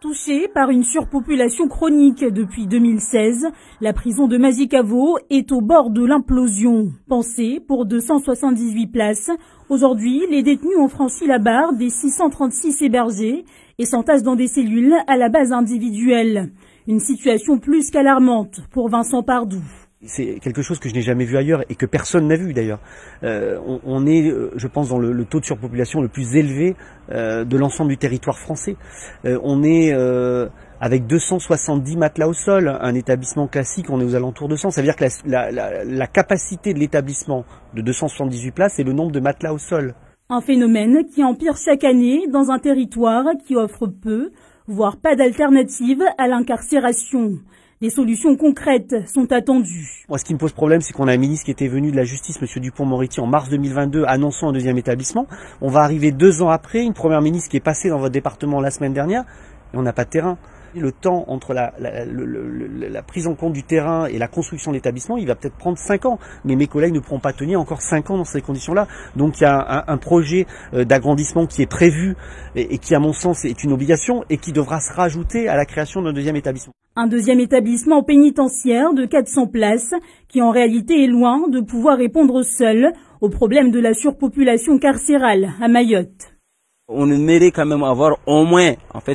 Touchée par une surpopulation chronique depuis 2016, la prison de Mazikavo est au bord de l'implosion. Pensée pour 278 places, aujourd'hui les détenus ont franchi la barre des 636 hébergés et s'entassent dans des cellules à la base individuelle. Une situation plus qu'alarmante pour Vincent Pardou. C'est quelque chose que je n'ai jamais vu ailleurs et que personne n'a vu d'ailleurs. On est, je pense, dans le taux de surpopulation le plus élevé de l'ensemble du territoire français. On est avec 270 matelas au sol, un établissement classique, on est aux alentours de 100. Ça veut dire que la capacité de l'établissement de 278 places, c'est le nombre de matelas au sol. Un phénomène qui empire chaque année dans un territoire qui offre peu, voire pas d'alternative à l'incarcération. Des solutions concrètes sont attendues. Moi, ce qui me pose problème, c'est qu'on a un ministre qui était venu de la Justice, M. Dupond-Moretti, en mars 2022, annonçant un deuxième établissement. On va arriver 2 ans après, une première ministre qui est passée dans votre département la semaine dernière, et on n'a pas de terrain. Le temps entre la prise en compte du terrain et la construction de l'établissement, il va peut-être prendre 5 ans. Mais mes collègues ne pourront pas tenir encore 5 ans dans ces conditions-là. Donc il y a un projet d'agrandissement qui est prévu et qui, à mon sens, est une obligation et qui devra se rajouter à la création d'un deuxième établissement. Un deuxième établissement pénitentiaire de 400 places qui en réalité est loin de pouvoir répondre seul au problème de la surpopulation carcérale à Mayotte. On aimerait quand même avoir au moins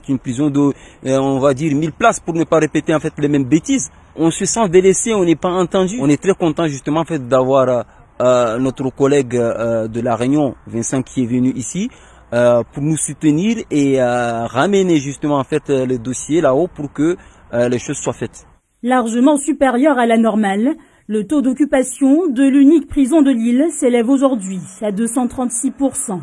une prison de, on va dire, 1000 places pour ne pas répéter les mêmes bêtises. On se sent délaissé, on n'est pas entendu. On est très content justement d'avoir notre collègue de la Réunion, Vincent, qui est venu ici pour nous soutenir et ramener justement le dossier là-haut pour que les choses soient faites. Largement supérieur à la normale, le taux d'occupation de l'unique prison de l'île s'élève aujourd'hui à 236%.